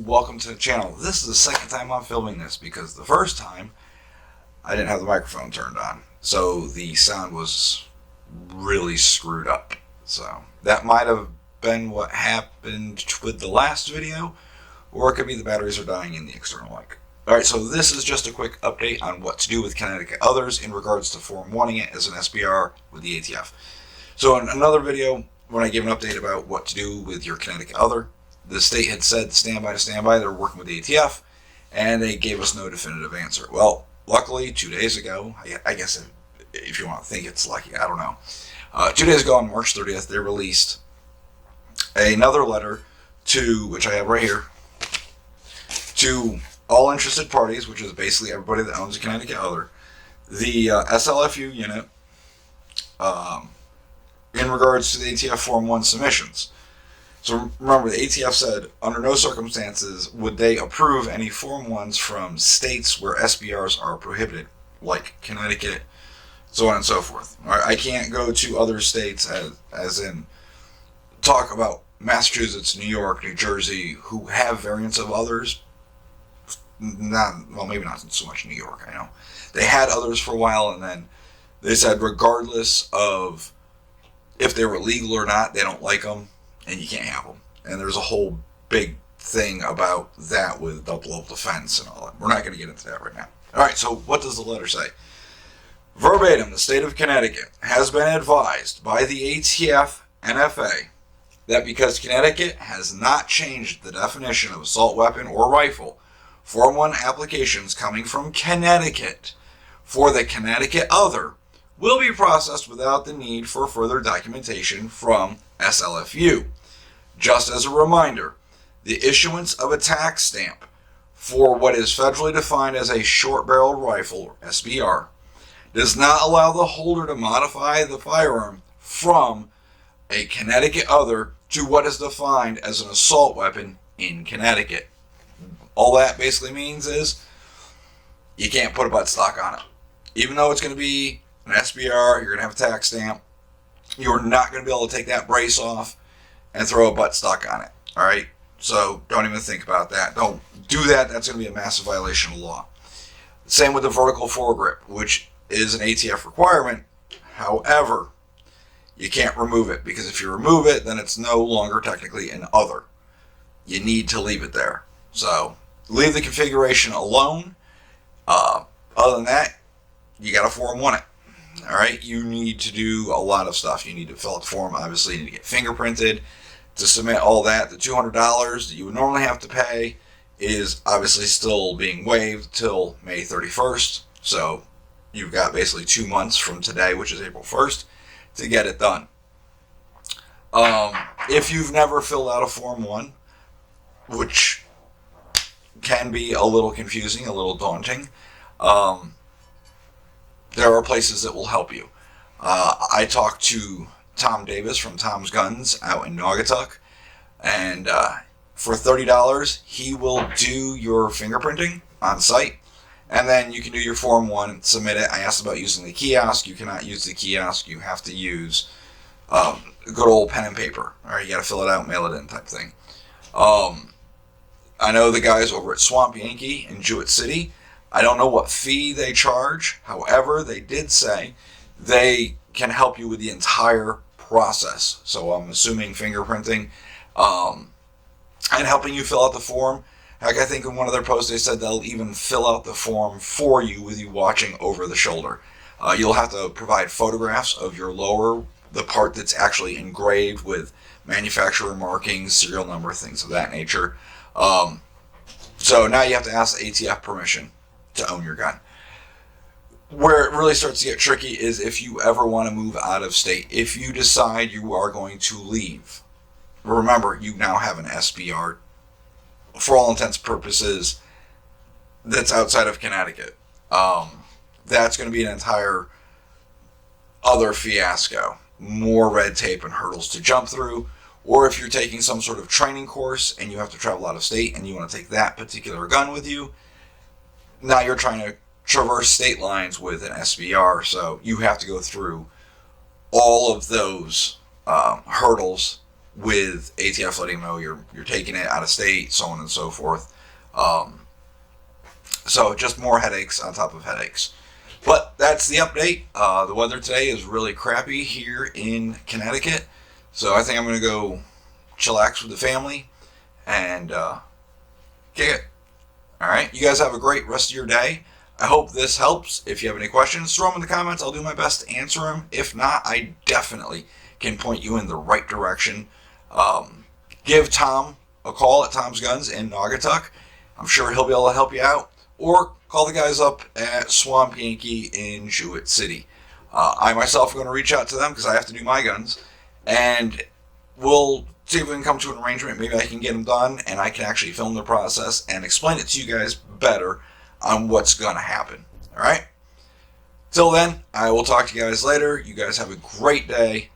welcome to the channel. This is the second time I'm filming this because the first time I didn't have the microphone turned on, so the sound was really screwed up. So that might have been what happened with the last video, or it could be the batteries are dying in the external mic. Alright, so this is just a quick update on what to do with Connecticut Others in regards to Form 1ing it as an SBR with the ATF. So in another video, when I gave an update about what to do with your Connecticut Other, the state had said stand by, they're working with the ATF, and they gave us no definitive answer. Well, luckily, 2 days ago, I guess if you want to think it's lucky, I don't know. 2 days ago on March 30th, they released another letter to, which I have right here, to all interested parties, which is basically everybody that owns a Connecticut Other, the SLFU unit, in regards to the ATF Form 1 submissions. So remember, the ATF said under no circumstances would they approve any Form 1s from states where SBRs are prohibited, like Connecticut, so on and so forth. Right, I can't go to other states as in talk about Massachusetts, New York, New Jersey, who have variants of others. Maybe not so much New York, I know. They had others for a while, and then they said regardless of if they were legal or not, they don't like them, and you can't have them. And there's a whole big thing about that with double defense and all that. We're not going to get into that right now. Alright, so what does the letter say? Verbatim, the state of Connecticut has been advised by the ATF NFA that because Connecticut has not changed the definition of assault weapon or rifle, Form 1 applications coming from Connecticut for the Connecticut Other will be processed without the need for further documentation from SLFU. Just as a reminder, the issuance of a tax stamp for what is federally defined as a short-barreled rifle, or SBR, does not allow the holder to modify the firearm from a Connecticut Other to what is defined as an assault weapon in Connecticut. All that basically means is you can't put a buttstock on it. Even though it's going to be an SBR, you're going to have a tax stamp, you're not going to be able to take that brace off and throw a buttstock on it. Alright? So don't even think about that. Don't do that. That's going to be a massive violation of law. Same with the vertical foregrip, which is an ATF requirement. However, you can't remove it, because if you remove it, then it's no longer technically an other. You need to leave it there. So leave the configuration alone. Other than that, you got to Form 1 it. Alright, you need to do a lot of stuff. You need to fill out the form, obviously you need to get fingerprinted. To submit all that, the $200 that you would normally have to pay is obviously still being waived till May 31st. So you've got basically 2 months from today, which is April 1st, to get it done. If you've never filled out a Form 1, which can be a little confusing, a little daunting, there are places that will help you. I talked to Tom Davis from Tom's Guns out in Naugatuck, and for $30 he will do your fingerprinting on site, and then you can do your Form 1 and submit it. I asked about using the kiosk. You cannot use the kiosk. You have to use good old pen and paper. Alright, you got to fill it out, mail it in type thing. I know the guys over at Swamp Yankee in Jewett City. I don't know what fee they charge. However, they did say they can help you with the entire process. So I'm assuming fingerprinting and helping you fill out the form. Heck, I think in one of their posts they said they'll even fill out the form for you with you watching over the shoulder. You'll have to provide photographs of your lower, the part that's actually engraved with manufacturer markings, serial number, things of that nature. So now you have to ask the ATF permission to own your gun. Where it really starts to get tricky is if you ever want to move out of state. If you decide you are going to leave, remember, you now have an SBR, for all intents and purposes, that's outside of Connecticut. That's going to be an entire other fiasco. More red tape and hurdles to jump through. Or if you're taking some sort of training course and you have to travel out of state and you want to take that particular gun with you, now you're trying to traverse state lines with an SBR, so you have to go through all of those hurdles with ATF letting them know you're taking it out of state, so on and so forth. So just more headaches on top of headaches. But that's the update. The weather today is really crappy here in Connecticut. So I think I'm going to go chillax with the family and kick it. Alright, you guys have a great rest of your day. I hope this helps. If you have any questions, throw them in the comments. I'll do my best to answer them. If not, I definitely can point you in the right direction. Give Tom a call at Tom's Guns in Naugatuck. I'm sure he'll be able to help you out. Or call the guys up at Swamp Yankee in Jewett City. I myself am going to reach out to them because I have to do my guns. And we'll see if we can come to an arrangement. Maybe I can get them done and I can actually film the process and explain it to you guys better on what's going to happen. Alright? Till then, I will talk to you guys later. You guys have a great day.